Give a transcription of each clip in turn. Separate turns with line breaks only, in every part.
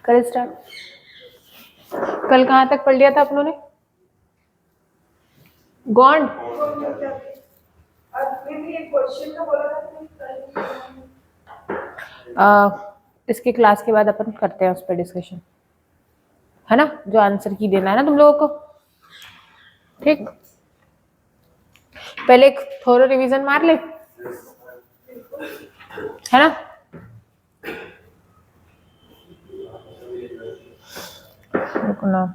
करें स्टार्ट। कल कहाँ तक पढ़ लिया था अपनों ने? गॉन्ड। इसके क्लास के बाद अपन करते हैं उस पर डिस्कशन, है ना? जो आंसर की देना है ना तुम लोगों को, ठीक? पहले एक थोड़ा रिवीजन मार ले, है ना? रुकना।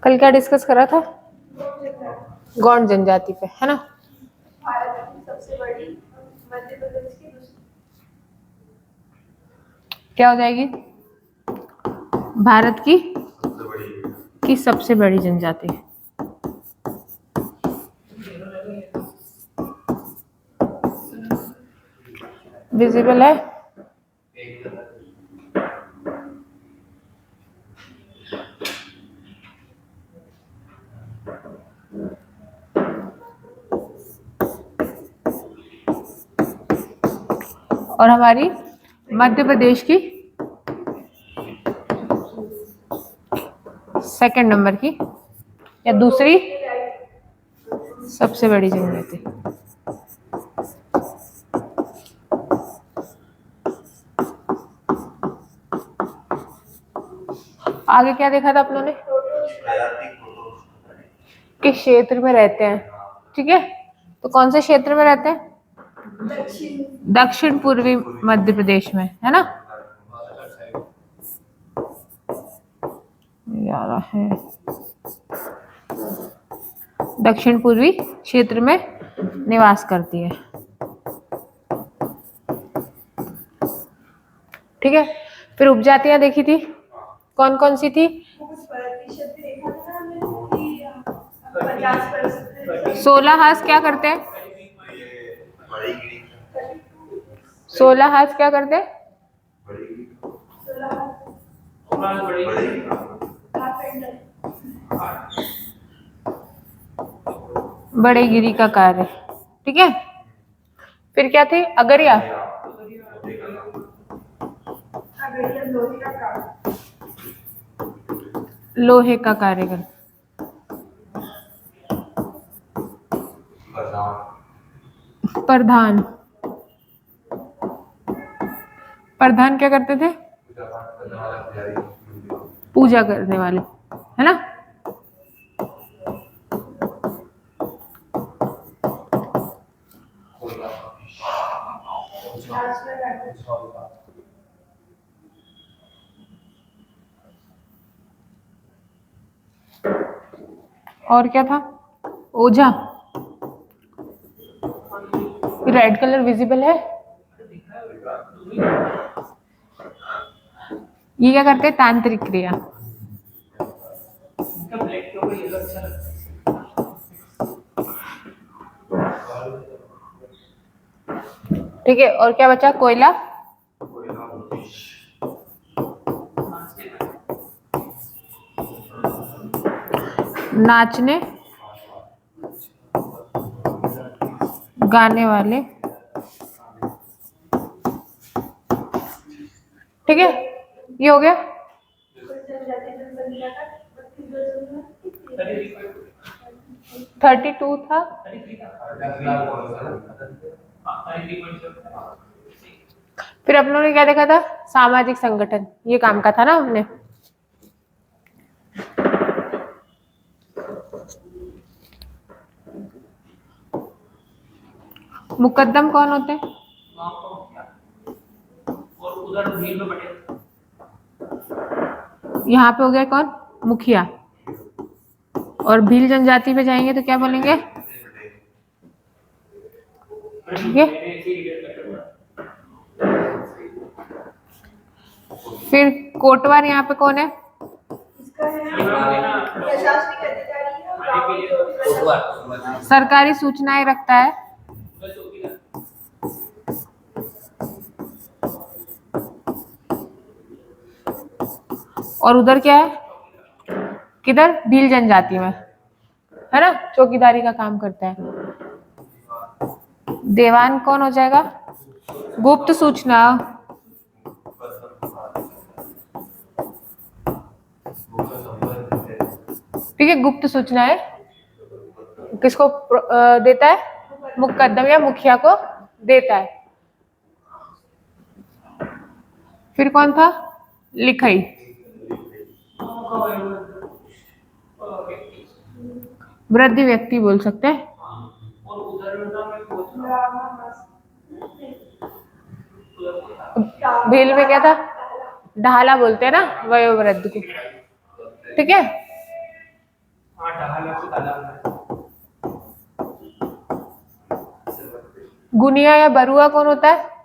कल क्या डिस्कस करा था? गौंड जनजाति पे, है ना?
भारत की सबसे बड़ी, मध्य प्रदेश की दूसरी।
क्या हो जाएगी? भारत की सबसे बड़ी जनजाति। विजिबल है? और हमारी मध्य प्रदेश की सेकंड नंबर की या दूसरी सबसे बड़ी जनजाति। आगे क्या देखा था आप लोगों ने? किस क्षेत्र में रहते हैं, ठीक है? तो कौन से क्षेत्र में रहते हैं? दक्षिण पूर्वी मध्य प्रदेश में, है ना? यार है दक्षिण पूर्वी क्षेत्र में निवास करती है, ठीक है? फिर उपजातियां देखी थी, कौन कौन सी थी? 16 हाथ क्या करते हैं? 16 हाथ क्या करते हैं? बड़े गिरी का कार्य, ठीक है? फिर क्या थे? अगरिया, लोहे का कार्य करते। प्रधान, प्रधान क्या करते थे? पूजा करने वाले, है ना? और क्या था? ओझा। रेड कलर विजिबल है? ये क्या करते हैं? तांत्रिक क्रिया। ठीक है, और क्या बचा? कोयला, नाचने गाने वाले, ठीक है? ये हो गया। 32 था। फिर हम लोगों ने क्या देखा था? सामाजिक संगठन, ये काम का था ना हमने। मुकद्दम कौन होते हैं? यहाँ पे हो गया कौन? मुखिया। और भील जनजाति पे जाएंगे तो क्या बोलेंगे? ठीक है? फिर कोटवार यहाँ पे कौन है? सरकारी सूचनाएं रखता है। और उधर क्या है, किधर, भील जनजाति में, है ना, चौकीदारी का काम करता है। देवान कौन हो जाएगा, गुप्त सूचना, ठीक है, गुप्त सूचनाएं किसको देता है, मुकद्दम या मुखिया को देता है। फिर कौन था, लिखई, वृद्ध व्यक्ति बोल सकते हैं। भील में क्या था, ढाला बोलते हैं ना वयोवृद्ध को, ठीक है। गुनिया या बरुआ कौन होता है,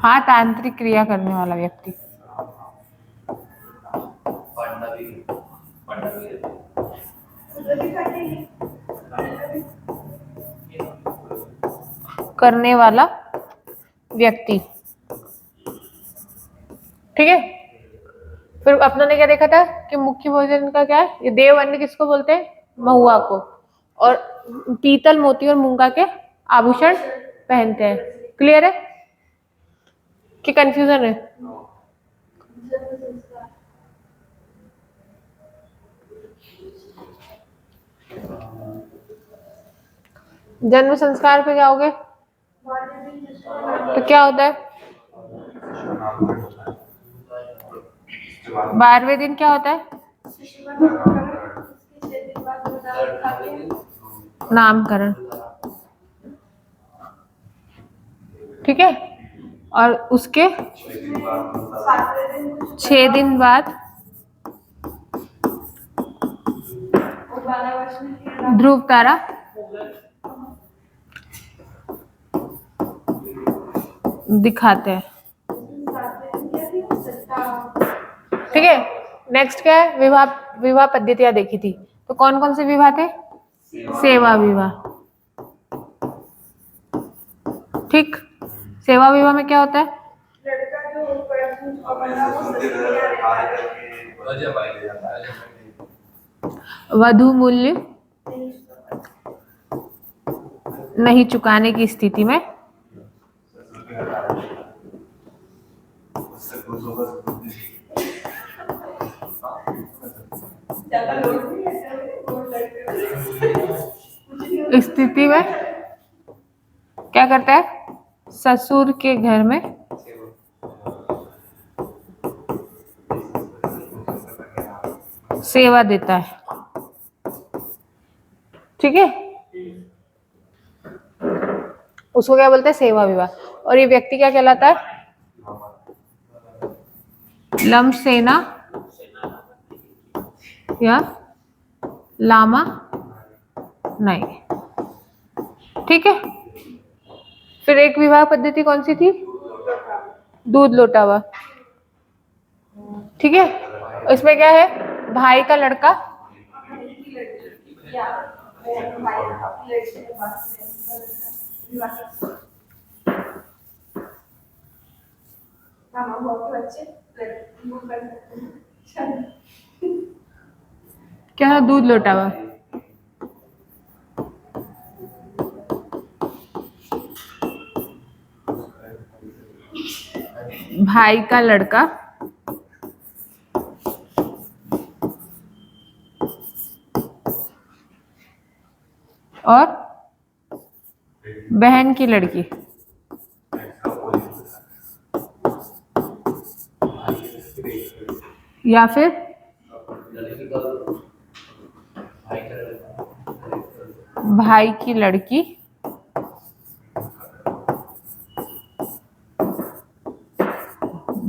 हाथ आंतरिक क्रिया करने वाला व्यक्ति। करने वाला व्यक्ति, ठीक है। फिर अपनों ने क्या देखा था कि मुख्य भोजन का क्या है, ये देव अन्न किसको बोलते हैं, महुआ को, और पीतल मोती और मूंगा के आभूषण पहनते हैं। क्लियर है कि कंफ्यूजन है, जन्म संस्कार पे जाओगे तो क्या होता है, 12वें दिन क्या होता है, नामकरण, ठीक है। और उसके 6 दिन बाद ध्रुव तारा दिखाते हैं, ठीक है। नेक्स्ट क्या है, विवाह, विवाह पद्धतियां देखी थी, तो कौन कौन से विवाह थे, सेवा विवाह, ठीक। सेवा विवाह में क्या होता है, वधु मूल्य नहीं चुकाने की स्थिति में क्या करता है, ससुर के घर में सेवा देता है, ठीक है। उसको क्या बोलते हैं, सेवा विवाह। और ये व्यक्ति क्या कहलाता है, लम सेना या लामा नहीं, ठीक है। फिर एक विवाह पद्धति कौन सी थी, दूध लोटावा, ठीक है। इसमें क्या है, भाई का लड़का क्या है, दूध लोटावा, भाई का लड़का और बहन की लड़की, या फिर भाई की लड़की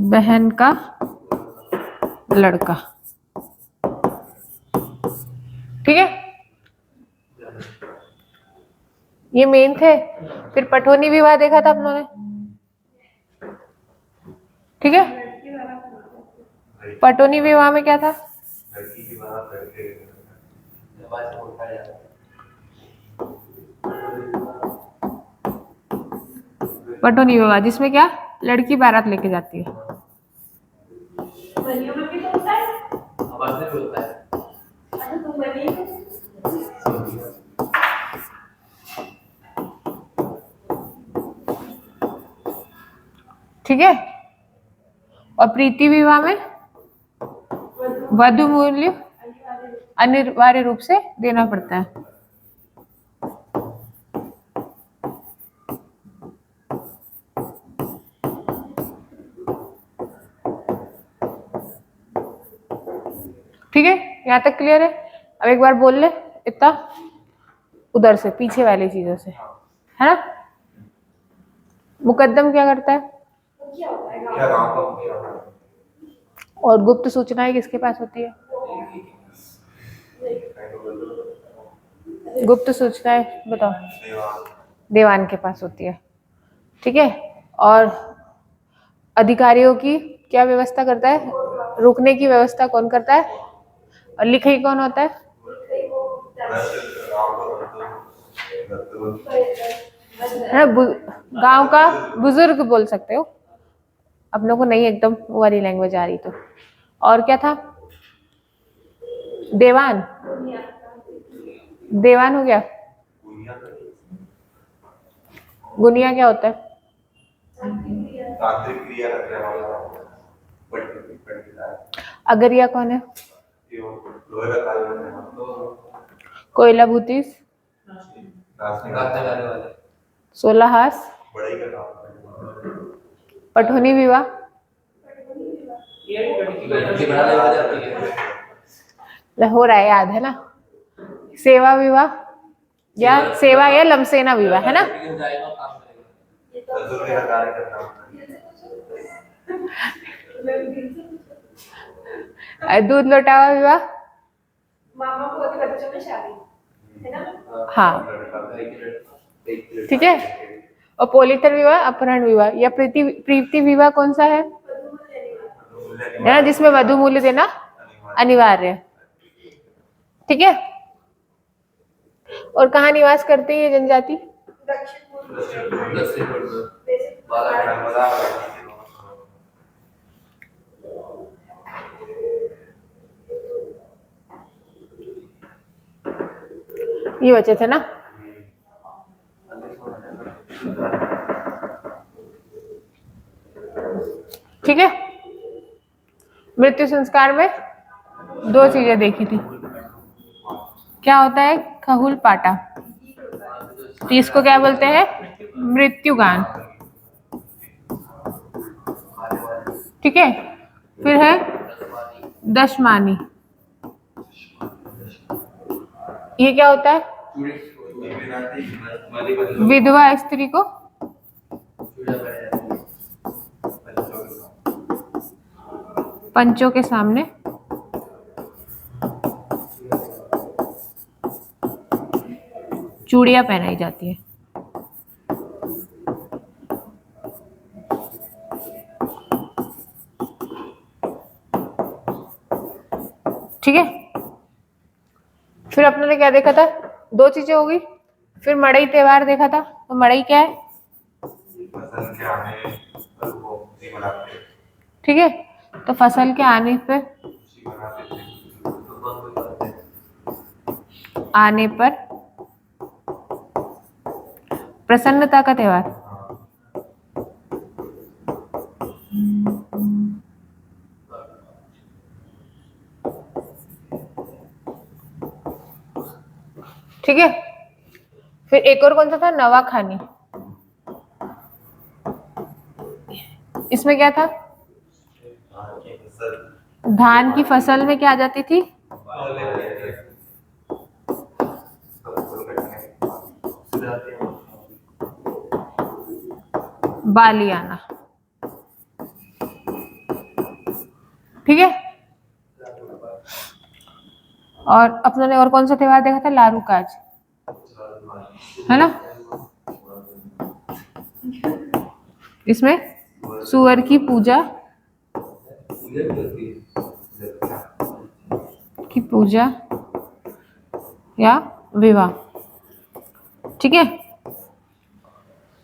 बहन का लड़का, ठीक है। ये मेन थे। फिर पठोनी विवाह देखा था आप लोगों ने, ठीक है। पटोनी विवाह में क्या था, पटोनी विवाह जिसमें क्या, लड़की बारात लेके जाती है।
बनियों में भी तो होता है।
आवाज में भी होता है।
अच्छा तुम बनी हो?
ठीक है। और प्रीति विवाह में वधु मूल्य अनिवार्य रूप से देना पड़ता है। ठीक है, यहाँ तक क्लियर है। अब एक बार बोल ले इतना उधर से पीछे वाली चीजों से, है ना। मुकद्दम क्या करता है?
क्या होता है
क्या गाँव का मुखिया होता है?
और गुप्त सूचनाएं किसके पास होती है? गुप्त सूचनाएं बताओ। दीवान के पास होती है। ठीक है। और अधिकारियों की क्या व्यवस्था करता है? रुकने की व्यवस्था कौन करता है? और लिखई कौन होता है? गांव का बुजुर्ग बोल सकते हो, अपनों को नहीं एकदम वो वाली लैंग्वेज आ रही तो। और क्या था? देवान। देवान हो गया। गुनिया क्या होता है?
तांत्रिक क्रिया करने वाला
अगरिया कौन है?
लोहे का कार्य करने वाला।
कोयला भूतीस।
नाचने गाने वाले।
16 हास।
बढ़ई का काम करने वाले।
पठोनी विवाह।
लड़की बनाने वाले आती है।
हो रहा है, याद है ना। सेवा विवाह या सेवा या लमसेना विवाह, है ना।
ससुर का कार्य करना होता है।
दूध लौटावा विवाह।
मामा को के बच्चों में शादी, है ना।
हाँ, ठीक है। और पोलितर विवाह, अपहरण विवाह या प्रीति विवाह कौन सा है? ना, जिसमें वधु मूल्य देना अनिवार्य है। ठीक है। और कहाँ निवास करती है ये जनजाति? ये बचे थे ना। ठीक है। मृत्यु संस्कार में 2 चीजें देखी थी। क्या होता है? खहुल पाटा। तो इसको क्या बोलते हैं? मृत्युगान। ठीक है। फिर है दशमानी। ये क्या होता है? विधवा स्त्री को पंचों के सामने चूड़ियां पहनाई जाती है। ठीक है। फिर अपने ने क्या देखा था? 2 चीजें हो गई। फिर मड़ई त्योहार देखा था। तो मड़ई क्या है?
फसल के आने पर वो खुशी मनाते हैं।
ठीक है। तो फसल के आने पे,
खुशी मनाते थे।
आने पर प्रसन्नता का त्योहार। ठीक है। फिर एक और कौन सा था? नवाखानी। इसमें क्या था? धान की फसल में क्या आ जाती थी? बाली आना। ठीक है। और अपनों ने और कौन सा त्योहार देखा था? लारू काज, है ना। इसमें सुअर की पूजा या विवाह। ठीक है।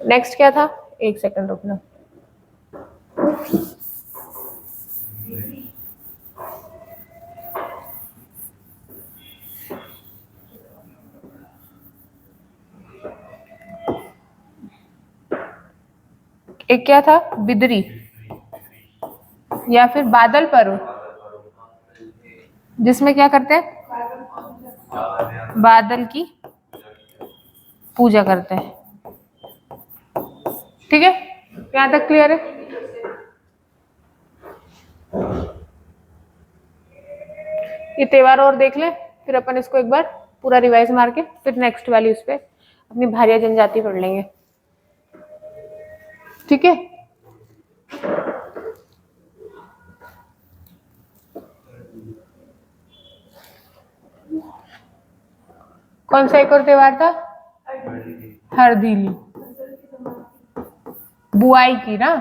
नेक्स्ट क्या था? 1 सेकंड रुकना। एक क्या था, बिदरी या फिर बादल पर्व, जिसमें क्या करते हैं, बादल की पूजा करते हैं। ठीक है, यहाँ तक क्लियर है? ये त्योहार और देख ले, फिर अपन इसको एक बार पूरा रिवाइज मार के फिर नेक्स्ट वाली उस पे अपनी भारिया जनजाति पढ़ लेंगे। ठीक है, कौन सा एक और त्योहार था, हरदीली, बुआई की ना,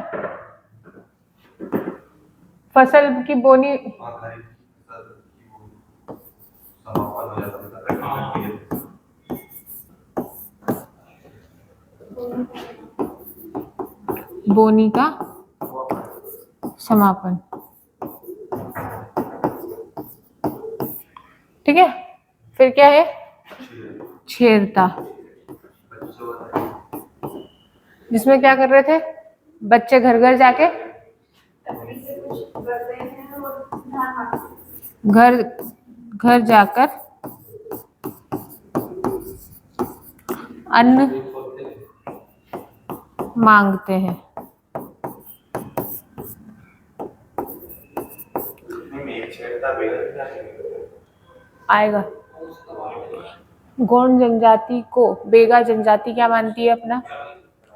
फसल की बोनी, बोनी का समापन। ठीक है, फिर क्या है, छेरता, जिसमें क्या कर रहे थे बच्चे, घर घर जाके घर घर जाकर अन्न मांगते हैं। आएगा। गौंड जनजाति को बेगा जनजाति क्या मानती है, अपना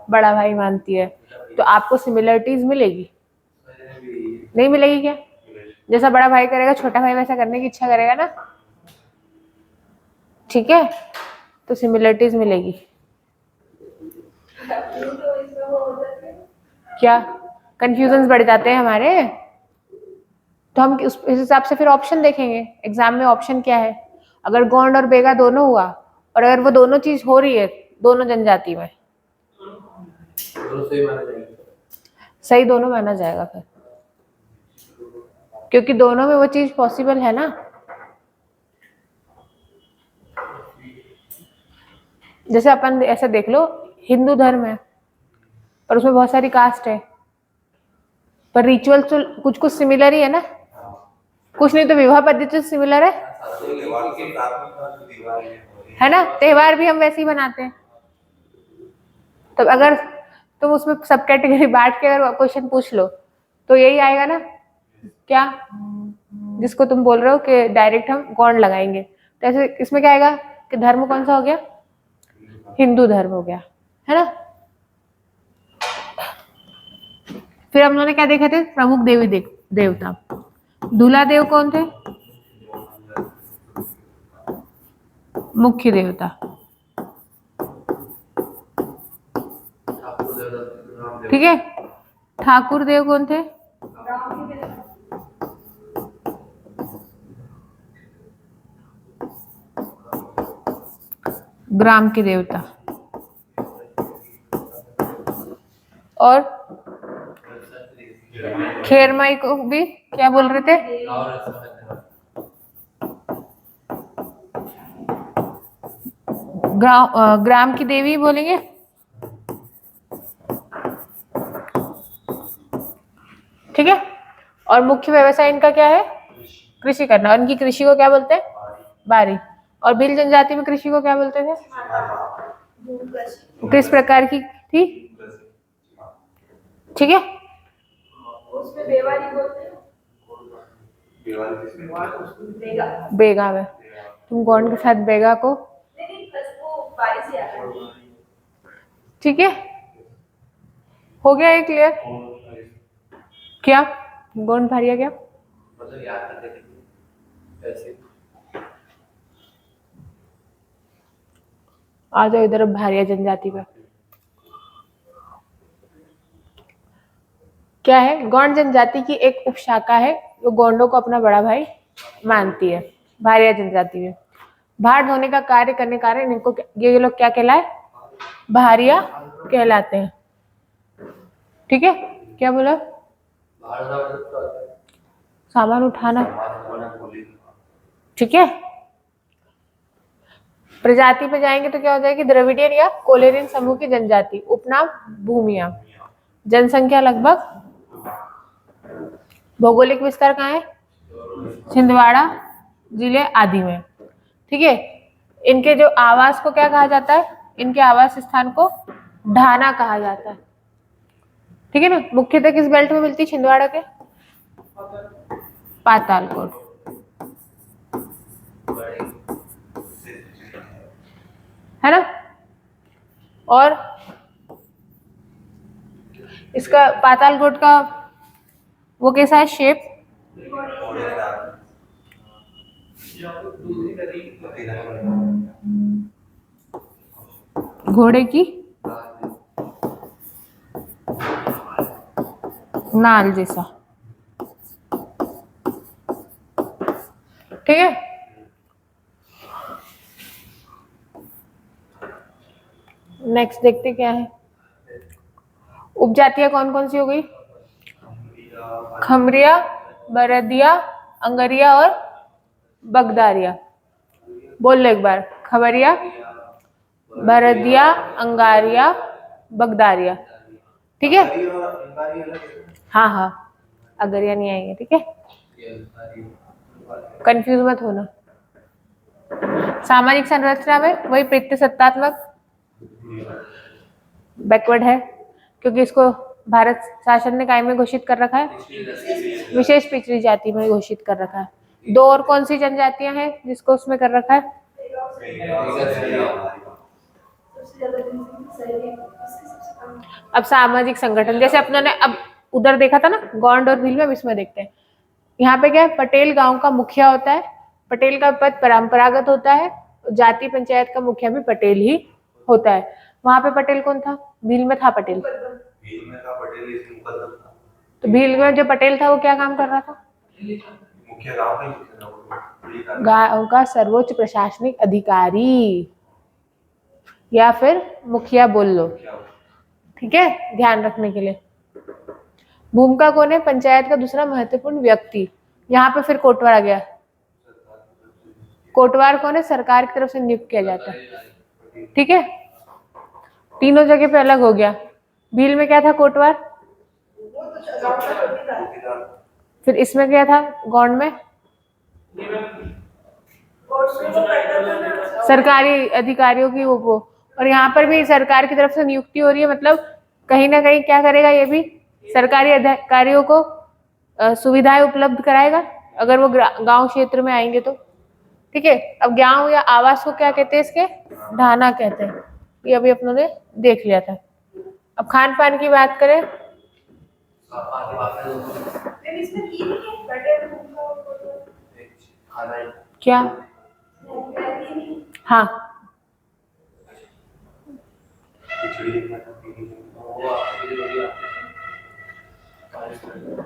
बड़ा भाई मानती है, तो आपको सिमिलरिटीज मिलेगी, नहीं मिलेगी क्या? जैसा बड़ा भाई करेगा छोटा भाई वैसा करने की इच्छा करेगा ना। ठीक है, तो सिमिलरिटीज मिलेगी। क्या कंफ्यूजन बढ़ जाते हैं हमारे, तो हम इस हिसाब से फिर ऑप्शन देखेंगे एग्जाम में। ऑप्शन क्या है, अगर गोंड और बेगा दोनों हुआ और अगर वो दोनों चीज हो रही है दोनों जनजाति में, सही दोनों माना जाएगा फिर, क्योंकि दोनों में वो चीज पॉसिबल है ना। जैसे अपन ऐसा देख लो, हिंदू धर्म है पर उसमें बहुत सारी कास्ट है, पर रिचुअल तो कुछ कुछ सिमिलर ही है ना, कुछ नहीं तो विवाह पद्धति सिमिलर है ना, त्योहार भी हम वैसे ही बनाते हैं। तो अगर तुम उसमें सब कैटेगरी बांट के अगर क्वेश्चन पूछ लो तो यही आएगा ना, क्या जिसको तुम बोल रहे हो कि डायरेक्ट हम गौंड लगाएंगे, तो ऐसे इसमें क्या आएगा कि धर्म कौन सा हो गया, हिंदू धर्म हो गया, है ना। फिर हम लोगों ने क्या देखे थे, प्रमुख देवी देवता, दूल्हा देव कौन थे, मुख्य देवता। ठीक है, ठाकुर देव कौन थे, ग्राम के देवता। और खेरमाई को भी क्या बोल रहे थे, ग्राम की देवी बोलेंगे। ठीक है, और मुख्य व्यवसाय इनका क्या है, कृषि करना, और इनकी कृषि को क्या बोलते हैं, बारी। और भील जनजाति में कृषि को क्या बोलते थे, किस प्रकार की थी, ठीक है,
उसमें बेवारी बोलते हैं,
बेगा में। तुम गौंड के साथ बेगा को,
नहीं बस वो बारिश से आता है।
ठीक है, हो गया ये क्लियर, क्या गौंड भारिया क्या, आ जाओ इधर भारिया जनजाति पे। क्या है, गौंड जनजाति की एक उपशाखा है जो गौंडों को अपना बड़ा भाई मानती है। भारिया जनजाति में भार ढोने का कार्य करने कारण इनको ये लोग क्या कहलाए, भारिया कहलाते हैं। ठीक है, क्या बोला, सामान उठाना। ठीक है, प्रजाति पे जाएंगे तो क्या हो जाएगी, द्रविडियन या कोलेरियन समूह की जनजाति, उपनाम भूमिया। जनसंख्या लगभग, भौगोलिक विस्तार कहाँ है, छिंदवाड़ा जिले आदि में। ठीक है, इनके जो आवास को क्या कहा जाता है, इनके आवास स्थान को ढाना कहा जाता है। ठीक है ना, मुख्यतः किस बेल्ट में मिलती है छिंदवाड़ा के, पातालकोट, है ना। और इसका पातालकोट का वो कैसा है शेप, घोड़े की नाल जैसा। ठीक है, नेक्स्ट देखते क्या है। उपजातियां कौन कौन सी हो गई, खमरिया, बरदिया, अंगरिया और बगदारिया। बोल लो एक बार, खबरिया, बरदिया, अंगारिया, बगदारिया। ठीक है, हाँ हाँ, अगरिया नहीं आएंगे। ठीक है, कंफ्यूज मत होना। सामाजिक संरचना में वही पितृसत्तात्मक बैकवर्ड है, क्योंकि इसको भारत शासन ने कायम में घोषित कर रखा है, विशेष पिछड़ी जाति में घोषित कर रखा है। दो और कौन सी जनजातियां हैं जिसको उसमें कर रखा है, अब सामाजिक संगठन, जैसे अपनों ने अब उधर देखा था ना गौंड और भील में, अब इसमें देखते हैं। यहाँ पे क्या है, पटेल गांव का मुखिया होता है, पटेल का पद परंपरागत होता है, जाति पंचायत का मुखिया भी पटेल ही होता है। वहां पे पटेल कौन था, भील में था पटेल,
भील में था पटेल, इसमें मुकद्दम था।
तो भील में जो पटेल था वो क्या काम कर रहा था,
मुखिया गांव का ही मुखिया था वो।
गांव का सर्वोच्च प्रशासनिक अधिकारी या फिर मुखिया बोल लो। ठीक है, ध्यान रखने के लिए। भूमिका कौन है, पंचायत का दूसरा महत्वपूर्ण व्यक्ति। यहाँ पे फिर कोटवार आ गया। कोटवार कौन है, सरकार की तरफ से नियुक्त किया जाता है। ठीक है, तीनों जगह पे अलग हो गया। भील में क्या था, कोटवार, फिर इसमें क्या था, गौंड में सरकारी अधिकारियों की वो, और यहाँ पर भी सरकार की तरफ से नियुक्ति हो रही है, मतलब कहीं ना कहीं क्या करेगा, ये भी सरकारी अधिकारियों को सुविधाएं उपलब्ध कराएगा अगर वो गांव क्षेत्र में आएंगे तो। ठीक है, अब गांव या आवास को क्या कहते हैं, इसके ढाना कहते हैं। ये अभी अपनों ने देख लिया था। अब खान पान की बात करें, क्या, हाँ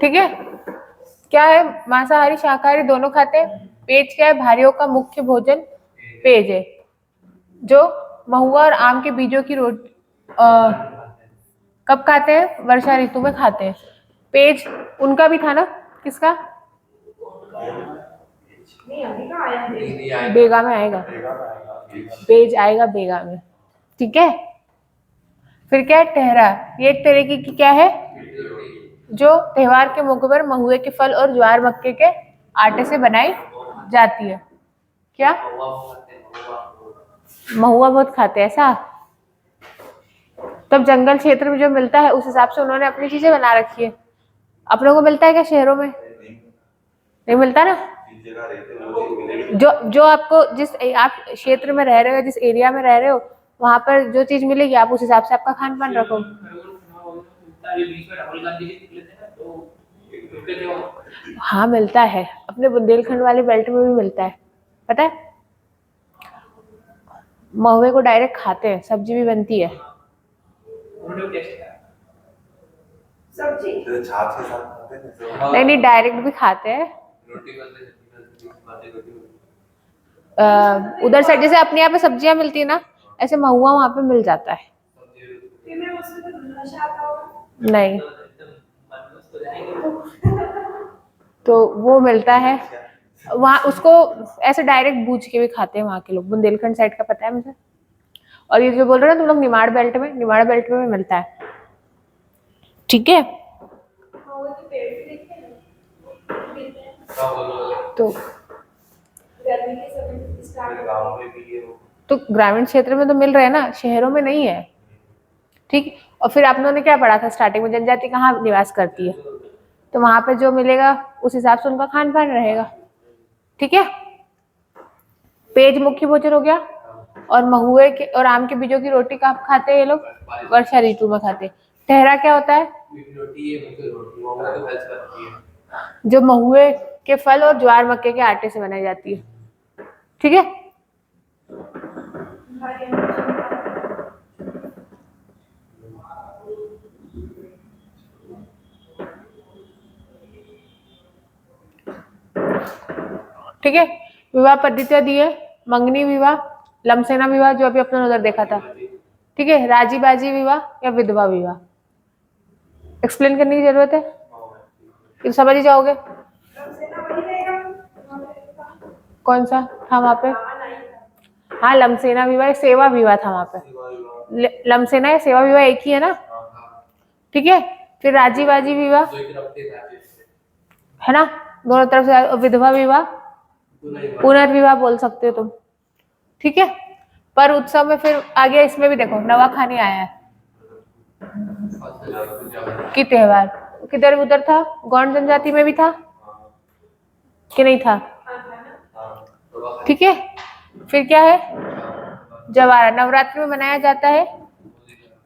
ठीक है, क्या है, मांसाहारी शाकाहारी दोनों खाते हैं। पेज क्या है, भारियों का मुख्य भोजन पेज है, जो महुआ और आम के बीजों की रोटी कब खाते हैं, वर्षा ऋतु में खाते हैं। पेज उनका भी था ना, किसका, बेगा में आएगा, पेज आएगा बेगा में। ठीक है, फिर क्या है, टहरा, ये एक तरीके की क्या है, जो त्योहार के मौके पर महुए के फल और ज्वार मक्के के आटे से बनाई जाती है। क्या, महुआ बहुत खाते हैं ऐसा, तब जंगल क्षेत्र में जो मिलता है उस हिसाब से उन्होंने अपनी चीजें बना रखी है। अपनों को मिलता है क्या शहरों में, नहीं मिलता ना। जो आपको जिस आप क्षेत्र में रह रहे हो, जिस एरिया में रह रहे हो, वहां पर जो चीज मिलेगी आप उस हिसाब से आपका खान पान रखो। हाँ मिलता है, अपने बुंदेलखंड वाले बेल्ट में भी मिलता है, पता है। महुए को डायरेक्ट खाते हैं, सब्जी भी बनती है।
सब्जी
छाछ के साथ खाते हैं,
नहीं नहीं, डायरेक्ट भी खाते हैं। उधर साइड जैसे अपने यहाँ पे सब्जियां मिलती है ना, ऐसे महुआ वहां पे मिल जाता है। नहीं, तो वो मिलता है वहाँ, उसको ऐसे डायरेक्ट भूज के भी खाते हैं वहाँ के लोग, बुंदेलखंड साइड का पता है मुझे। और ये जो बोल रहे हो ना तुम लोग निमाड़ बेल्ट में, निमाड़ बेल्ट में भी मिलता है। ठीक है,
महुए के पेड़ भी देखे ना, मिलते हैं
क्या बोलो
तो
गर्मी के समय स्टार्ट
मेरे गाँव में भी ये हो
तो ग्रामीण क्षेत्र में तो मिल रहे हैं ना, शहरों में नहीं है। ठीक। और फिर आप लोगों ने क्या पढ़ा था स्टार्टिंग में, जनजाति कहाँ निवास करती है, तो वहां पे जो मिलेगा उस हिसाब से उनका खान पान रहेगा। ठीक है, पेज मुख्य भोजन हो गया। और महुए के और आम के बीजों की रोटी कब खाते हैं ये लोग, वर्षा ऋतु में खाते हैं। ठहरा क्या होता है,
रोटी है मुझे रोटी वो तो हेल्प करती है
जो महुए के फल और ज्वार मक्के के आटे से बनाई जाती है। ठीक है, ठीक है। विवाह पद्धतियां दी है, मंगनी विवाह, लमसेना विवाह जो अभी अपने उधर देखा था। ठीक है, राजी बाजी विवाह या विधवा विवाह, एक्सप्लेन करने की जरूरत है, कि समझ ही जाओगे। कौन सा था वहां पे, हाँ लमसेना विवाह, सेवा विवाह था वहां पे। लमसेना या सेवा विवाह एक ही है ना। ठीक है, फिर राजी बाजी विवाह है ना, दोनों तरफ से। और विधवा विवाह, पुनर्विवाह बोल सकते हो तुम। ठीक है, पर उत्सव में फिर आगे इसमें भी देखो नवाखानी आया है कि त्योहार, किधर उधर था, गौंड जनजाति में भी था कि नहीं था। ठीक है, फिर क्या है, जवारा नवरात्रि में मनाया जाता है।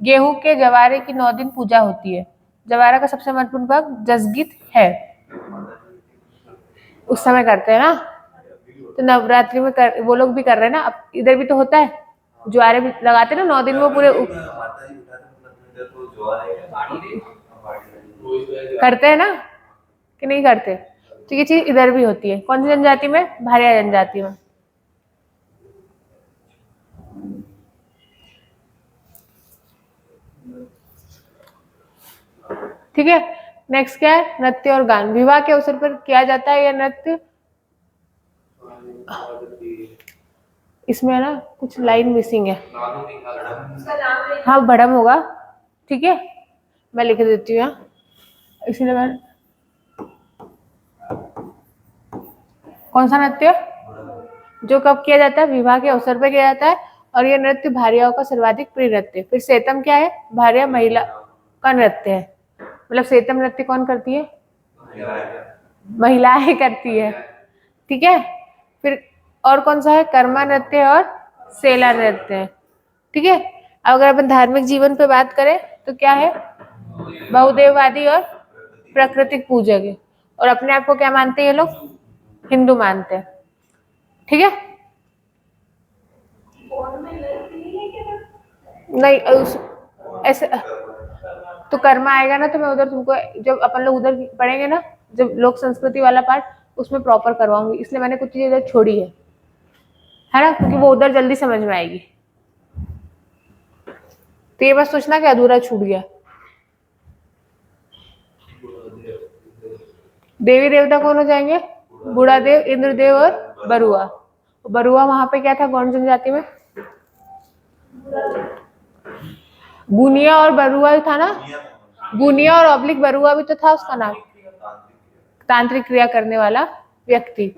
गेहूं के जवारे की 9 दिन पूजा होती है। जवारा का सबसे महत्वपूर्ण भाग जसगीत है, उस समय करते हैं ना। तो नवरात्रि में वो लोग भी कर रहे हैं ना, अब इधर भी तो होता है, ज्वारे भी लगाते हैं ना 9 दिन वो पूरे करते हैं ना कि नहीं करते। तो ये चीज इधर भी होती है। कौन सी जनजाति में, भारिया जनजाति में। ठीक है, नेक्स्ट क्या है, नृत्य और गान। विवाह के अवसर पर किया जाता है यह नृत्य, इसमें है ना कुछ लाइन मिसिंग है,
उसका नाम
हाँ भड़म होगा। ठीक है, मैं लिख देती हूँ यहाँ, इसीलिए मैं, कौन सा नृत्य जो कब किया जाता है, विवाह के अवसर पर किया जाता है। और यह नृत्य भारियाओं का सर्वाधिक प्रिय नृत्य है। फिर सेतम क्या है, भारिया महिला का नृत्य है, मतलब सेतम नृत्य कौन करती है, महिलाएं करती है। ठीक है, फिर और कौन सा है, कर्मा नृत्य और सेला नृत्य है। ठीक है, अब अगर अपन धार्मिक जीवन पे बात करें तो क्या है, बहुदेववादी और प्राकृतिक पूजक है। और अपने आप को क्या मानते हैं ये लोग, हिंदू मानते हैं। ठीक है, नहीं ऐसे तो कर्मा आएगा ना, तो मैं उधर तुमको, जब अपन लोग उधर पढ़ेंगे ना, जब लोक संस्कृति वाला पार्ट, उसमें प्रॉपर करवाऊंगी। इसलिए मैंने कुछ चीजें इधर छोड़ी है ना, क्योंकि वो उधर जल्दी समझ में आएगी। तो ये बस सोचना कि अधूरा छूट गया। देवी देवता कौन हो जाएंगे, बूढ़ादेव, इंद्रदेव और बरुआ। बरुआ वहां पे क्या था, गौंड जनजाति में, गुनिया और बरुआ था ना, गुनिया और ऑब्लिक बरुआ भी तो था उसका नाम, तांत्रिक क्रिया करने वाला व्यक्ति।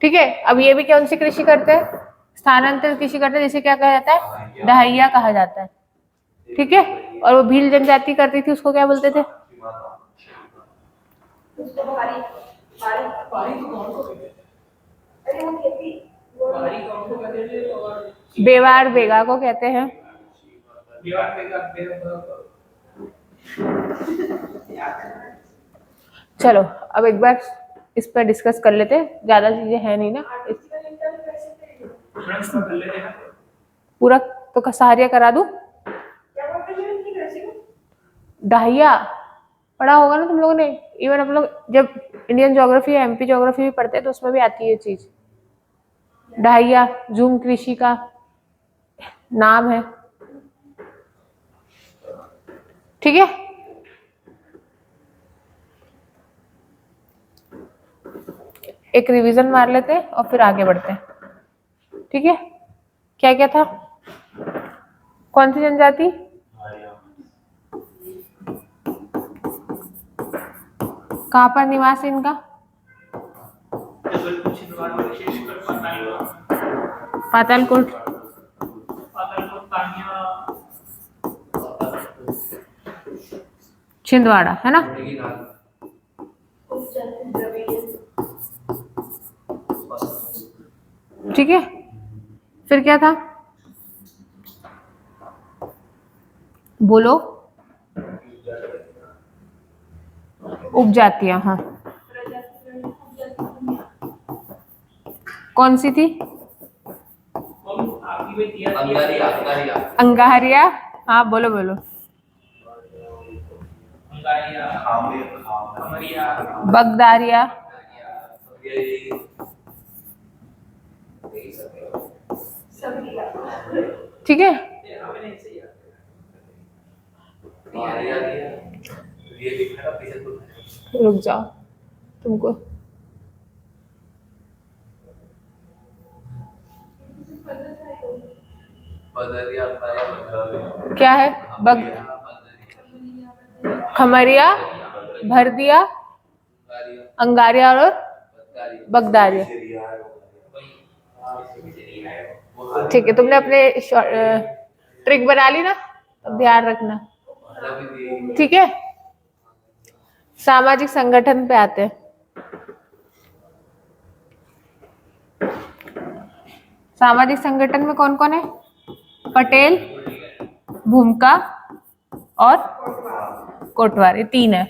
ठीक है, अब ये भी कौन सी कृषि करते हैं, स्थानांतरित कृषि करते हैं, जिसे क्या कहा जाता है, दहाइया कहा जाता है। ठीक है, और वो भील जनजाति करती थी, उसको क्या बोलते थे,
उसको भारी भारी भारी तो कौन को कहते हैं, अरे वो खेती भारी कौन को कहते हैं, और
बेवार बेगा को कहते हैं।
बेवार बेगा
चलो अब एक बार इस पर डिस्कस कर लेते हैं, ज्यादा चीजें है नहीं ना, पूरा तो सहारिया करा दूं। दहाइया पढ़ा होगा ना तुम लोगों ने, इवन हम लोग जब इंडियन ज्योग्राफी या एमपी ज्योग्राफी भी पढ़ते हैं तो उसमें भी आती है ये चीज। दहाइया झूम कृषि का नाम है। ठीक है, एक रिवीजन मार लेते हैं और फिर आगे बढ़ते हैं। ठीक है, क्या क्या था, कौन सी जनजाति, कहाँ पर निवास है इनका?
जबलपुर छिंदवाड़ा विशेषकर
पातालकोट।
पातालकोट तानिया
छिंदवाड़ा है ना? ठीक है, फिर क्या था? बोलो। उपजातियां, हाँ। कौन सी थी? अंगारिया। हाँ बोलो बोलो। बगदारिया। ठीक है, रुक जाओ तुमको। क्या है? खमरिया, भरदिया, अंगारिया और बगदारिया। ठीक है, तुमने अपने ट्रिक बना ली ना, अब ध्यान रखना। ठीक है, सामाजिक संगठन पे आते हैं। सामाजिक संगठन में कौन कौन है? पटेल, भूमका और कोटवार, ये 3 है।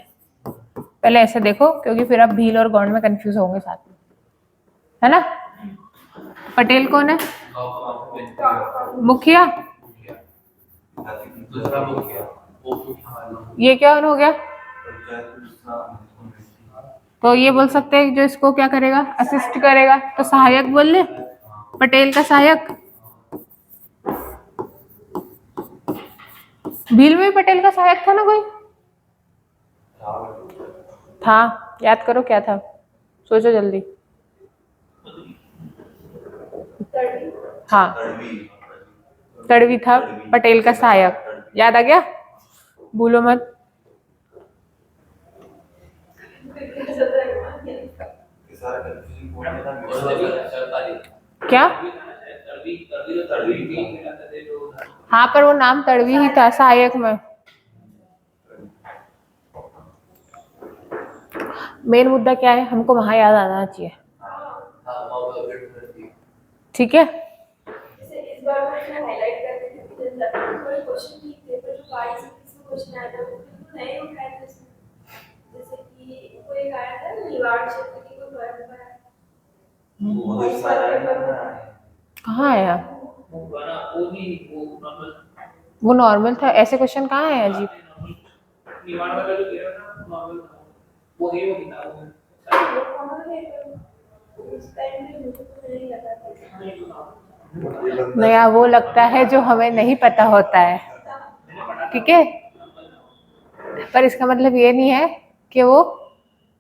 पहले ऐसे देखो, क्योंकि फिर आप भील और गौंड में कंफ्यूज होंगे साथ में, है ना? पटेल कौन है? मुखिया। ये क्या हो गया? तो ये बोल सकते हैं जो इसको क्या करेगा? असिस्ट करेगा, तो सहायक बोल ले। पटेल का सहायक। भील में पटेल का सहायक था ना कोई? था, याद करो क्या था, सोचो जल्दी। हाँ, तड़वी था पटेल का सहायक। याद आ गया? भूलो मत। क्या? हाँ, पर वो नाम तड़वी ही था सहायक में। मेन मुद्दा क्या है? हमको वहां याद आना चाहिए। ठीक है,
इस बार मैं हाईलाइट करके कोई क्वेश्चन ठीक थे, पर जो 22 में क्वेश्चन आया था वो बिल्कुल नए उठाए थे उसमें। जैसे कि कोई आया था निवाड़ क्षेत्र की कोई परंपरा,
कहाँ आया? वो नॉर्मल था, ऐसे क्वेश्चन कहाँ है अजीब?
निवाड़ वाला जो कह रहा है ना, नॉर्मल था वो है, वो किताब है
उस टाइम में मुझे तो नहीं लगा था।
नया वो लगता है जो हमें नहीं पता होता है। ठीक है, पर इसका मतलब ये नहीं है कि वो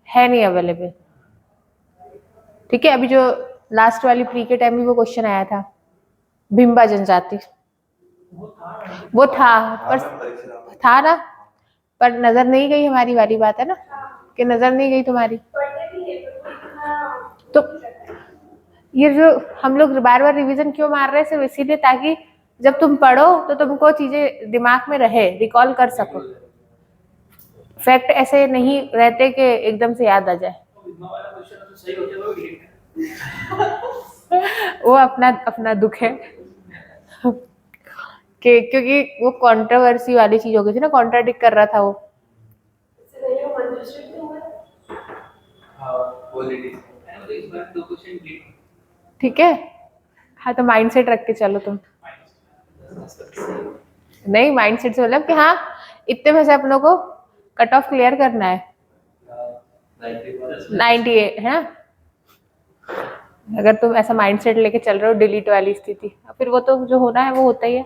है नहीं अवेलेबल। ठीक है, अभी जो लास्ट वाली प्री के टाइम में वो क्वेश्चन आया था, भिम्बा जनजाति, वो था, पर था ना, पर नजर नहीं गई हमारी वाली बात है ना, कि नजर नहीं गई तुम्हारी। तो ये जो हम लोग बार बार रिवीजन क्यों मार रहे हैं? सिर्फ इसीलिए ताकि जब तुम पढ़ो तो तुमको चीजें दिमाग में रहे, रिकॉल कर सको। फैक्ट ऐसे नहीं रहते कि एकदम से याद आ जाए। वो अपना अपना दुख है कि क्योंकि वो कंट्रोवर्सी वाली चीज हो गई थी ना, कॉन्ट्राडिक्ट कर रहा था वो। ठीक है, हाँ, तो माइंडसेट रख के चलो तुम। नहीं, माइंडसेट से मतलब कि हाँ, इतने में से अपनों को कट ऑफ क्लियर करना है 98, है ना? अगर तुम ऐसा माइंडसेट लेके चल रहे हो डिलीट वाली स्थिति, फिर वो तो जो होना है वो होता ही है।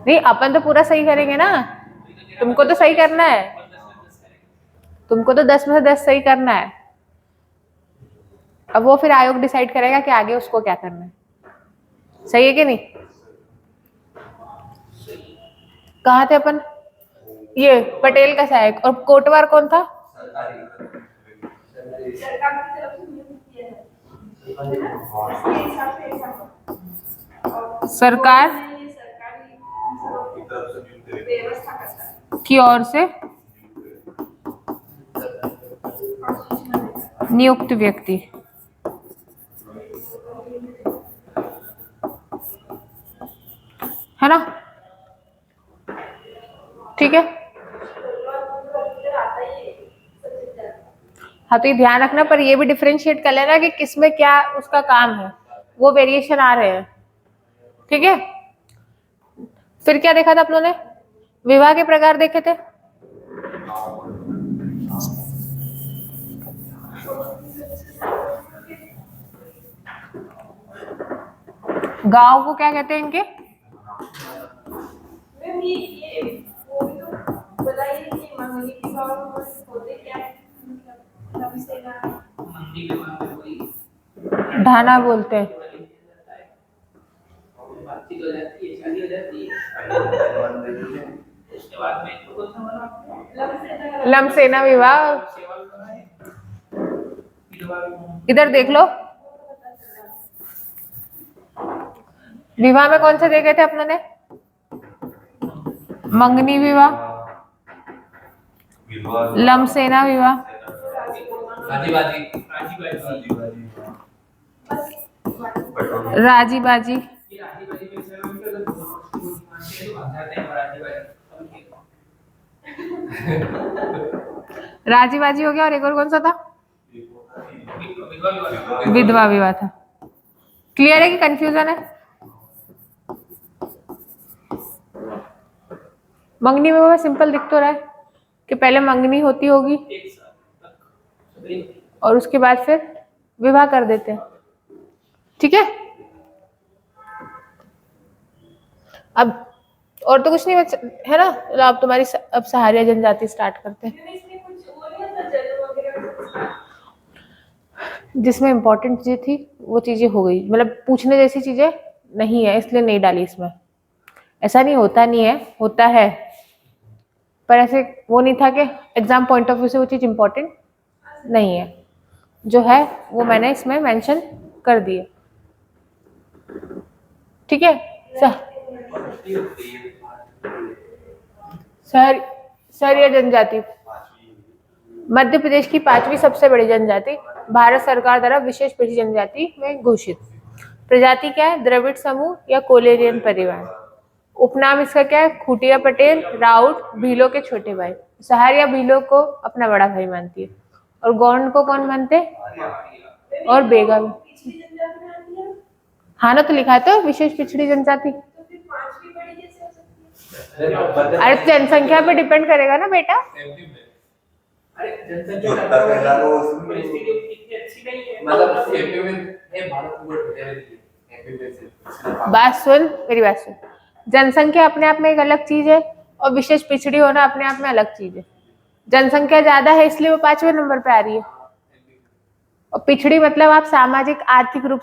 नहीं, अपन तो पूरा सही करेंगे ना, तुमको तो सही करना है, तुमको तो 10 में से 10 सही करना है। अब वो फिर आयोग डिसाइड करेगा कि आगे उसको क्या करना है। सही है कि नहीं? कहाँ थे अपन? ये पटेल का सहायक। और कोटवार कौन था?
सरकार की तरफ से नियुक्त किया है इसके हिसाब से ऐसा हुआ। और
सरकार
ये सरकारी व्यवस्था करता है
की ओर से नियुक्त व्यक्ति। है ना? ठीक है। हाँ, तो ये ध्यान रखना, पर ये भी डिफरेंशिएट कर लेना कि किसमें क्या उसका काम है, वो वेरिएशन आ रहे हैं। ठीक है। फिर क्या देखा था आप लोगों ने? विवाह के प्रकार देखे थे। गांव को क्या कहते हैं इनके?
मैम ये वो भी तो बताइए कि मंगनी के गाँव में होते क्या है, मतलब लमसेना
ढाना बोलते हैं।
बातचीत हो जाती है, शादी हो जाती है, उसके बाद में तो कुछ ना
लमसेना विवाह। इधर देख लो, विवाह में कौन से देखे थे अपने ने? मंगनी विवाह, लमसेना विवाह, राजी बाजी। राजी बाजी हो गया, और एक और कौन सा था? विधवा विवाह था। क्लियर है कि कंफ्यूजन है? मंगनी विवाह सिंपल दिख तो रहा है कि पहले मंगनी होती होगी और उसके बाद फिर विवाह कर देते हैं। ठीक है। अब और तो कुछ नहीं बच है ना? तो आप तुम्हारी अब सहारिया जनजाति स्टार्ट करते हैं,
इसमें कुछ वो नहीं होता जन्म वगैरह
जिसमें इम्पोर्टेंट चीजें थी वो चीजें हो गई, मतलब पूछने जैसी चीजें नहीं है इसलिए नहीं डाली इसमें। ऐसा नहीं होता नहीं है, होता है, पर ऐसे वो नहीं था कि एग्जाम पॉइंट ऑफ व्यू से वो चीज इम्पोर्टेंट नहीं है। जो है वो मैंने इसमें मेंशन कर दिया। ठीक है। सहारिया जनजाति मध्य प्रदेश की 5वीं सबसे बड़ी जनजाति, भारत सरकार द्वारा विशेष पिछड़ी जनजाति में घोषित। प्रजाति क्या है? द्रविड़ समूह या कोलेरियन परिवार। उपनाम इसका क्या है? खूटिया पटेल, राउत, भीलों के छोटे भाई। सहारिया भीलों को अपना बड़ा भाई मानती है, और गौंड को कौन मानते? और बेगा।
पिछड़ी जनजाति में आती है,
हाँ ना, तो लिखा है तो विशेष पिछड़ी जनजाति।
तो फिर पांचवी बड़ी कैसे हो सकती है?
अरे जनसंख्या पे डिपेंड करेगा ना बेटा।
अरे जनसंख्या परिस्थिति इतनी अच्छी नहीं है, मतलब एमपी में ये भारत में होते रहती है, एमपी में से
बात सुन, मेरी बात सुन। जनसंख्या अपने आप में एक अलग चीज है, और विशेष पिछड़ी होना अपने आप में अलग चीज है। जनसंख्या ज्यादा है इसलिए वो 5वें नंबर पे आ रही है, और पिछड़ी मतलब आप सामाजिक आर्थिक रूप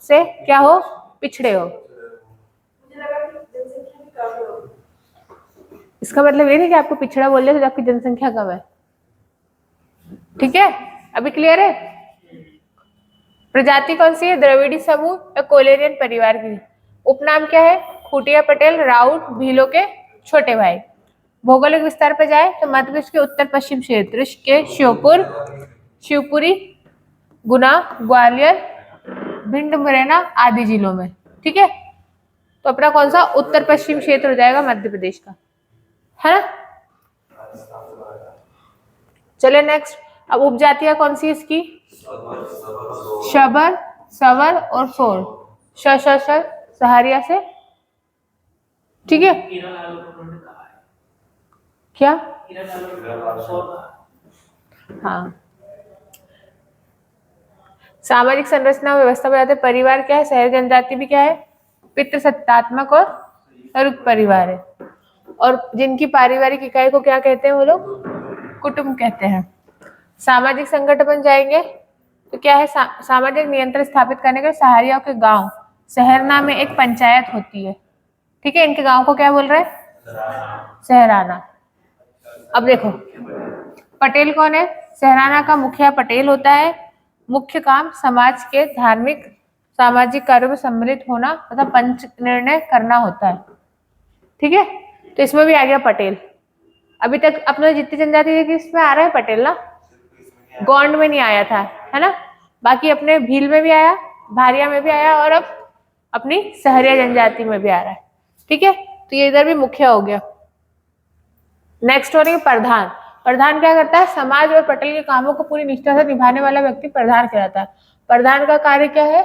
से क्या हो? पिछड़े हो।
मुझे लगा कि जनसंख्या भी कम होगी।
इसका मतलब ये नहीं कि आपको पिछड़ा बोल रहे तो आपकी जनसंख्या कम है। ठीक है, अभी क्लियर है? प्रजाति कौन सी है? द्रविड़ी समूह या कोलेरियन परिवार की। उपनाम क्या है? खूटिया पटेल, राउत, भीलों के छोटे भाई। भौगोलिक विस्तार पर जाए तो मध्य प्रदेश के उत्तर पश्चिम क्षेत्र के श्योपुर, शिवपुरी, गुना, ग्वालियर, भिंड, मुरैना आदि जिलों में। ठीक है, तो अपना कौन सा उत्तर पश्चिम क्षेत्र हो जाएगा मध्य प्रदेश का, है ना? चले नेक्स्ट। अब उपजातियां कौन सी इसकी? शबर, सवर और सोर। सहारिया से। ठीक है,
हीरा लाल उन्होंने कहा है,
क्या?
हीरा लाल
हाँ। सामाजिक संरचना और व्यवस्था बताते परिवार क्या है? शहर जनजाति भी क्या है? पितृसत्तात्मक और संयुक्त परिवार है। और जिनकी पारिवारिक इकाई को क्या कहते हैं वो लोग? कुटुंब कहते हैं। सामाजिक संगठन बन जाएंगे तो क्या है? सामाजिक नियंत्रण स्थापित करने के सहारियाओं के गांव शहरना में एक पंचायत होती है। ठीक है, इनके गांव को क्या बोल रहे हैं? शहराना। अब देखो पटेल कौन है? सहराना का मुखिया पटेल होता है। मुख्य काम समाज के धार्मिक सामाजिक कार्यों में सम्मिलित होना तथा पंच निर्णय करना होता है। ठीक है, तो इसमें भी आ गया पटेल। अभी तक अपने जितनी जनजाति थी इसमें आ रहा है पटेल ना, गोंड में नहीं आया था, है ना। बाकी अपने भील में भी आया, भारिया में भी आया और अब अपनी सहरिया जनजाति में भी आ रहा है। ठीक है, तो ये इधर भी मुखिया हो गया। नेक्स्ट हो रही है प्रधान। प्रधान क्या करता है? समाज और पटेल के कामों को पूरी निष्ठा से निभाने वाला व्यक्ति प्रधान कहलाता है। प्रधान का कार्य क्या है?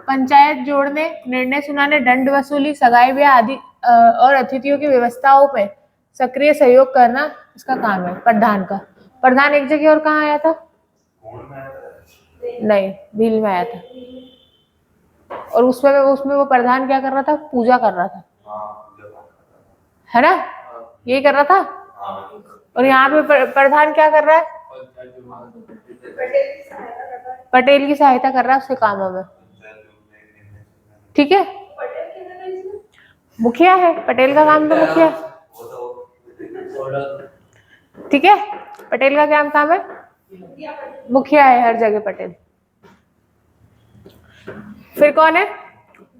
पंचायत जोड़ने, निर्णय सुनाने, दंड वसूली, सगाई ब्याह आदि और अतिथियों की व्यवस्थाओं में सक्रिय सहयोग करना इसका काम है प्रधान का। प्रधान एक जगह और कहाँ आया था? नहीं, भील में आया था। और उसमें वो प्रधान क्या कर रहा था? पूजा कर रहा था, है ना, यही कर रहा था। और यहाँ पे प्रधान क्या कर रहा है? पटेल की सहायता कर रहा है उसके कामों में। ठीक है, मुखिया है, पटेल का काम तो मुखिया है। ठीक है, पटेल का क्या काम है? मुखिया है हर जगह पटेल। फिर कौन है?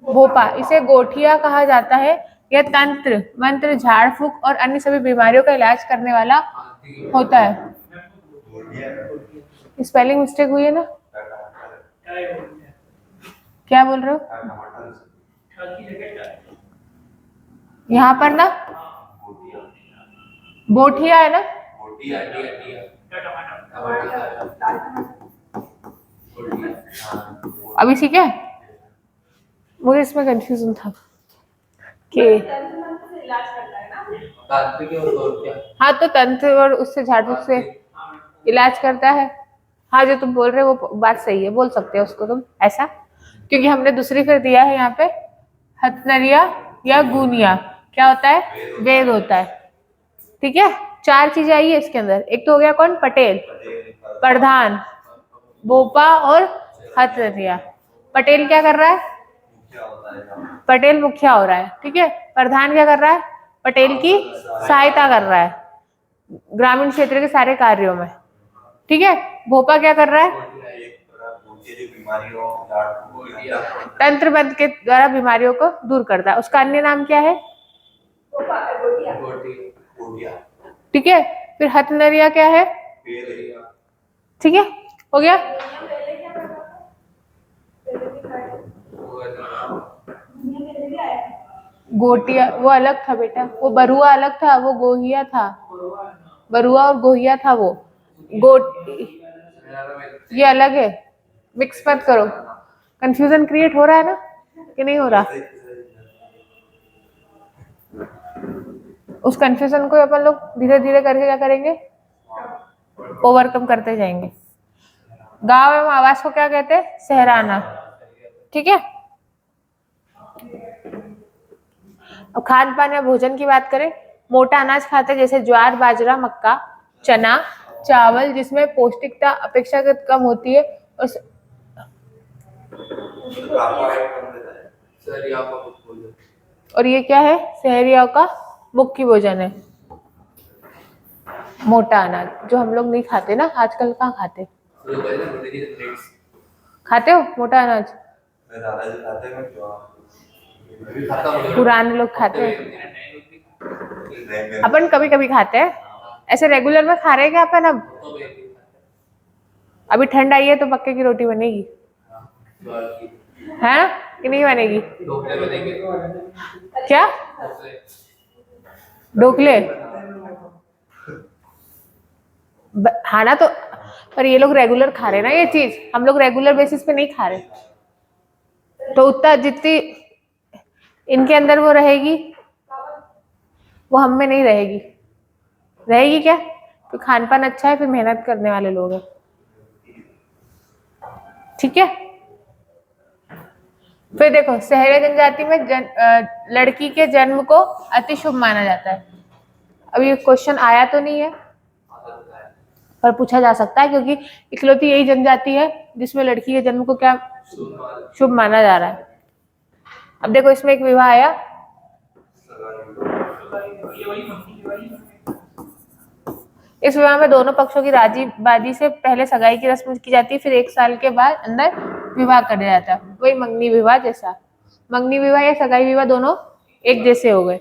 भोपा। इसे गोठिया कहा जाता है। यह तंत्र मंत्र झाड़ फूक और अन्य सभी बीमारियों का इलाज करने वाला होता है। स्पेलिंग मिस्टेक हुई है ना? क्या बोल रहे हो? यहाँ पर ना बोठिया है ना? अभी ठीक है, मुझे इसमें कंफ्यूजन था कि हाँ, तो तंत्र और उससे झाड़ फूक से इलाज करता है। हाँ, जो तुम बोल रहे हो वो बात सही है, बोल सकते हो उसको तुम ऐसा, क्योंकि हमने दूसरी फिर दिया है यहाँ पे हथनरिया या गुनिया। क्या होता है? वेद होता है। ठीक है, 4 चीजें आई है इसके अंदर। एक तो हो गया कौन? पटेल, प्रधान, भोपा और हथनरिया। पटेल क्या कर रहा है? पटेल मुखिया हो रहा है। ठीक है, प्रधान क्या कर रहा है? पटेल की सहायता कर रहा है ग्रामीण क्षेत्र के सारे कार्यों में। ठीक है, भोपा क्या कर रहा है? तंत्र मंत्र के द्वारा बीमारियों को दूर करता है। उसका अन्य नाम क्या है? ठीक है, फिर हथनरिया क्या है? ठीक है, हो गया। गोटिया वो अलग था बेटा, वो बरुआ अलग था, वो गोहिया था। बरुआ और गोहिया था वो। ये अलग है, मिक्स मत करो। कंफ्यूजन क्रिएट हो रहा है ना कि नहीं हो रहा? उस कंफ्यूजन को अपन लोग धीरे धीरे करके क्या करेंगे? ओवरकम करते जाएंगे। गांव एवं आवास को क्या कहते हैं? सहराना। ठीक है, अब खान पान या भोजन की बात करें, मोटा अनाज खाते जैसे ज्वार, बाजरा, मक्का, चना, चावल जिसमें पौष्टिकता अपेक्षाकृत कम होती है और ये क्या है? शहरियों का मुख्य भोजन है। मोटा अनाज जो हम लोग नहीं खाते ना आजकल, कहाँ खाते? खाते हो मोटा अनाज? पुराने लोग खाते हैं, अपन कभी कभी खाते हैं, ऐसे रेगुलर में खा रहे हैं क्या अपन? अब अभी ठंड आई है तो मक्के की रोटी बनेगी, है कि नहीं बनेगी? क्या ढोकले? हाँ ना, तो पर ये लोग रेगुलर खा रहे ना ये चीज, हम लोग रेगुलर बेसिस पे नहीं खा रहे, तो उतना जितनी इनके अंदर वो रहेगी वो हम में नहीं रहेगी। रहेगी क्या? तो खान पान अच्छा है, फिर मेहनत करने वाले लोग हैं। ठीक है, फिर देखो सहरिया जनजाति में लड़की के जन्म को अति शुभ माना जाता है। अब ये क्वेश्चन आया तो नहीं है पर पूछा जा सकता है, क्योंकि इकलौती यही जनजाति है जिसमें लड़की के जन्म को क्या शुभ माना जा रहा है। अब देखो इसमें एक विवाह आया, इस विवाह में दोनों पक्षों की राजी बाजी से पहले सगाई की रस्म की जाती है, फिर 1 साल के बाद अंदर विवाह कर दिया जाता है, वही मंगनी विवाह जैसा। मंगनी विवाह या सगाई विवाह दोनों एक जैसे हो गए।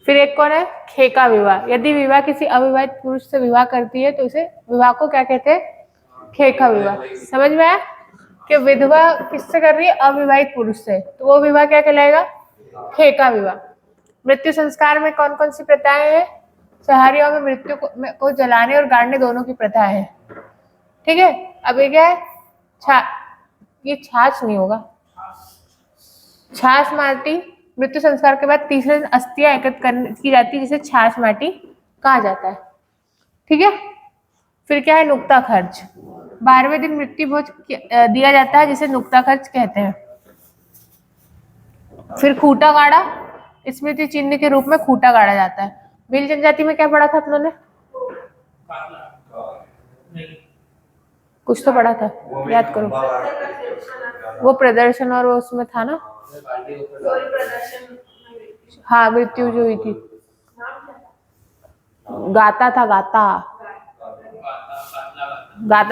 फिर एक कौन है, खेका विवाह। यदि विवाह किसी अविवाहित पुरुष से विवाह करती है तो इसे विवाह को क्या कहते हैं, खेका विवाह। समझ में आया कि विधवा किससे कर रही है, अविवाहित पुरुष से, तो वो विवाह क्या कहलाएगा, खेका विवाह। मृत्यु संस्कार में कौन कौन सी प्रथाएं हैं, सहारियों में मृत्यु को जलाने और गाड़ने दोनों की प्रथा है। ठीक है, अब ये क्या है, ये छाछ नहीं होगा, छाछ माटी। मृत्यु संस्कार के बाद तीसरे दिन अस्थियां एकत्र की जाती है जिसे छाछ माटी कहा जाता है। ठीक है, फिर क्या है, नुक्ता खर्च। 12वें दिन मृत्यु भोज दिया जाता है जिसे नुक्ता खर्च कहते हैं। फिर खूंटा गाड़ा, स्मृति चिन्ह के रूप में खूंटा गाड़ा जाता है। भील जनजाति में क्या पढ़ा था अपनों ने, कुछ तो पढ़ा था, याद करो। वो प्रदर्शन और वो उसमें था ना, हाँ मृत्यु जो हुई थी, गाता था, गाता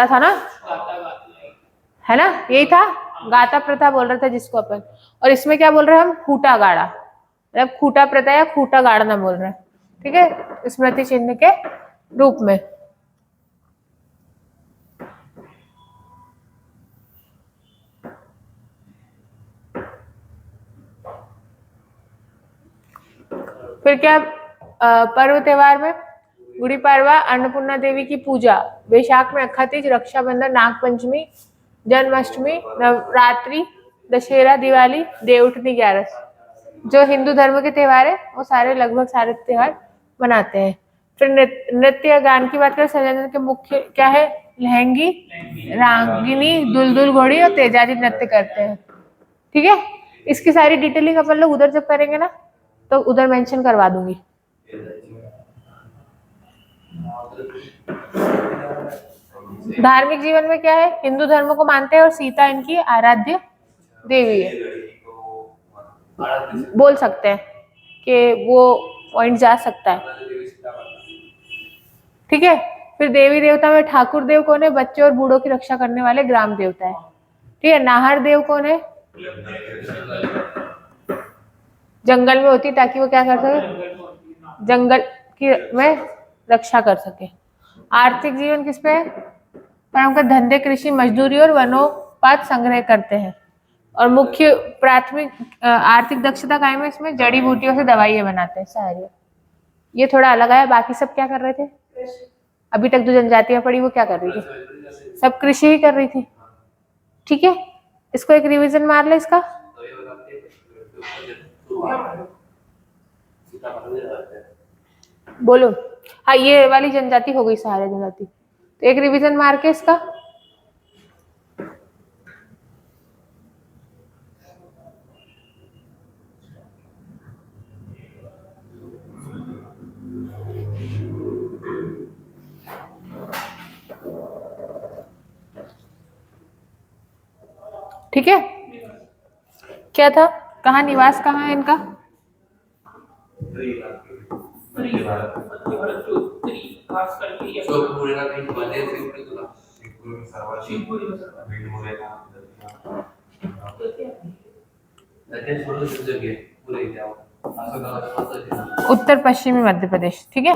था ना, है ना, यही था, गाता प्रथा बोल रहे थे जिसको अपन। और इसमें क्या बोल रहे हैं हम, खूंटा गाड़ा, मतलब खूंटा प्रथा या खूंटा गाड़ना बोल रहे हैं। ठीक है, स्मृति चिन्ह के रूप में। फिर क्या, पर्व त्योहार में गुड़ी पाड़वा, अन्नपूर्णा देवी की पूजा, वैशाख में अखा तीज, रक्षाबंधन, नागपंचमी, जन्माष्टमी, नवरात्रि, दशहरा, दिवाली, देवउठनी, 11। जो हिंदू धर्म के त्योहार है वो सारे लगभग सारे त्योहार मनाते हैं। फिर नृत्य गान की बात करें, सजाने के मुख्य क्या है, लहंगी, रागिनी, दुलदुल घोड़ी और तेजाजी नृत्य करते हैं। ठीक है, इसकी सारी डिटेलिंग अपन लोग उधर जब करेंगे ना तो उधर मेंशन करवा दूंगी। धार्मिक जीवन में क्या है, हिंदू धर्म को मानते हैं और सीता इनकी आराध्य देवी है, बोल सकते हैं कि वो पॉइंट जा सकता है। ठीक है, फिर देवी देवता में ठाकुर देव कौन है, बच्चे और बूढ़ों की रक्षा करने वाले ग्राम देवता है। ठीक है, नाहर देव कौन है, जंगल में होती ताकि वो क्या कर सके, जंगल की में रक्षा कर सके। आर्थिक जीवन किस पे है, पर हमका धंधे, कृषि, मजदूरी और वनोपात संग्रह करते हैं। और मुख्य प्राथमिक आर्थिक दक्षता काय में, इसमें जड़ी बूटियों से दवाइयां बनाते हैं सारे। ये थोड़ा अलग है, बाकी सब क्या कर रहे थे, अभी तक जो जनजातियां पड़ी वो क्या कर रही थी, सब कृषि ही कर रही थी। ठीक है, इसको एक रिवीजन मार ले इसका। बोलो, हाँ ये वाली जनजाति हो गई सहारा जनजाति, तो एक रिवीजन मार के इसका। ठीक है, क्या था, कहाँ निवास कहाँ है इनका, उत्तर पश्चिमी मध्य प्रदेश। ठीक है,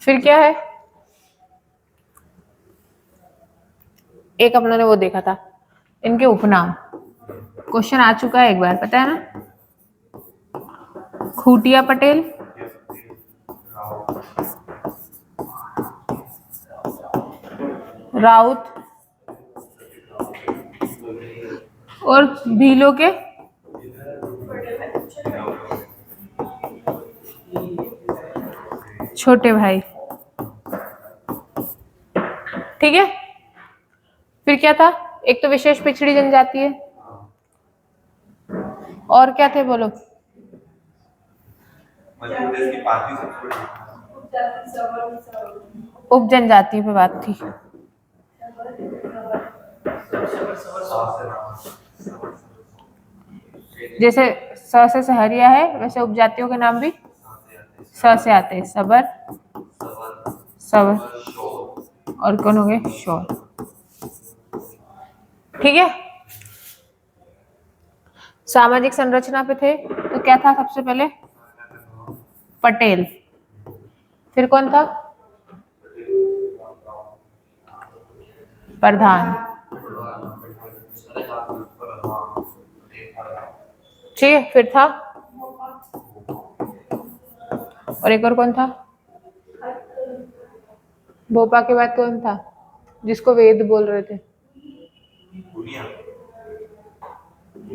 फिर क्या है, एक अपनों ने वो देखा था इनके उपनाम, क्वेश्चन आ चुका है एक बार, पता है ना, खूटिया पटेल, राउत और भीलों के छोटे भाई। ठीक है, फिर क्या था, एक तो विशेष पिछड़ी जनजाति है, और क्या थे बोलो, उप जनजाति पे बात थी। जैसे स से सहरिया है, वैसे उपजातियों के नाम भी स से आते हैं। सबर, सबर, और कौन हो गए? शोर। ठीक है। सामाजिक संरचना पे थे तो क्या था सबसे पहले? पटेल। फिर कौन था? प्रधान। ठीक है। फिर था, और एक और कौन था? भोपा के बाद कौन था जिसको वेद बोल रहे थे?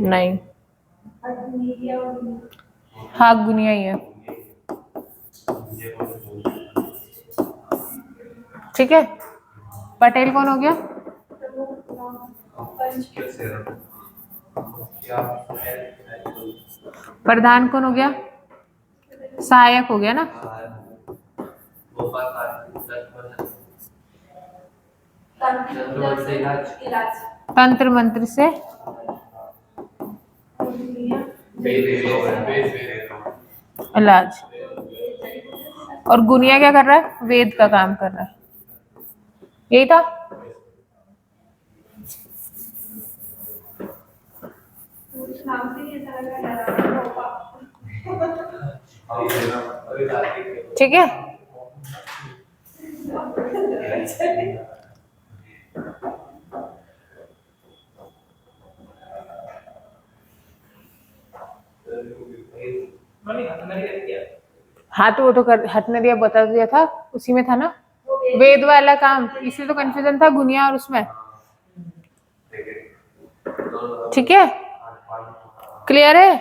नहीं, हाँ गुनिया ही है। ठीक है। पटेल कौन हो गया? प्रधान कौन हो गया? सहायक हो गया ना। तंत्र मंत्र से इलाज। और गुनिया क्या कर रहा है? वेद का काम कर रहा है। यही था।
नाम से ही ऐसा लग रहा है।
ठीक है। हाँ तो वो तो हट ने दिया, बता दिया था, उसी में था ना वेद वाला काम, इसलिए तो कंफ्यूजन था गुनिया और उसमें। ठीक है। क्लियर है?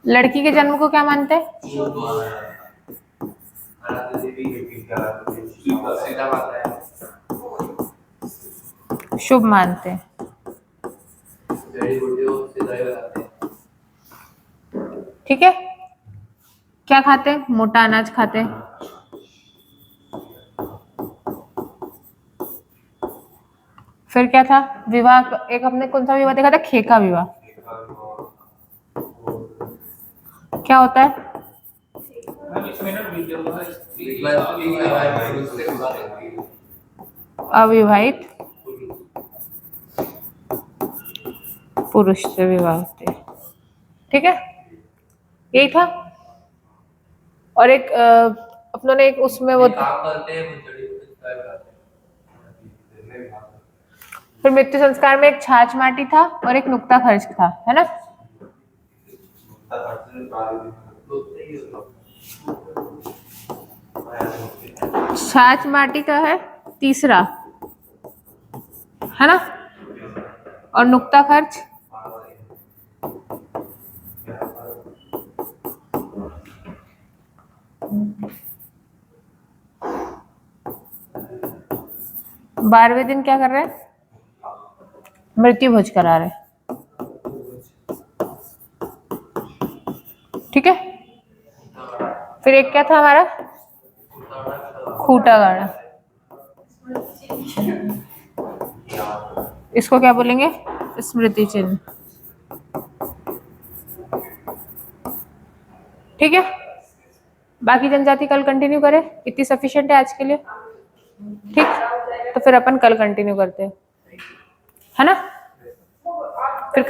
लड़की के जन्म को क्या मानते हैं? शुभ मानते हैं। ठीक है। क्या खाते हैं? मोटा अनाज खाते हैं। फिर क्या था? विवाह, एक अपने कौन सा विवाह देखा था? खेका विवाह। क्या होता है? अविवाहित पुरुष से विवाह होते हैं। ठीक है, यही था। और एक अपनों ने एक उसमें वो फिर मृत्यु संस्कार में एक छाछ माटी था और एक नुक्ता खर्च था, है ना। छाछ माटी का है तीसरा, है ना, और नुक्ता खर्च बारहवें दिन क्या कर रहे हैं? मृत्यु भोज करा रहे हैं। ठीक है। फिर एक क्या था हमारा? खूटा गाड़ा। इसको क्या बोलेंगे? स्मृति चिन्ह। ठीक है। बाकी जनजाति कल कंटिन्यू करें, इतनी सफिशिएंट है आज के लिए। ठीक, तो फिर अपन कल कंटिन्यू करते हैं, है ना। फिर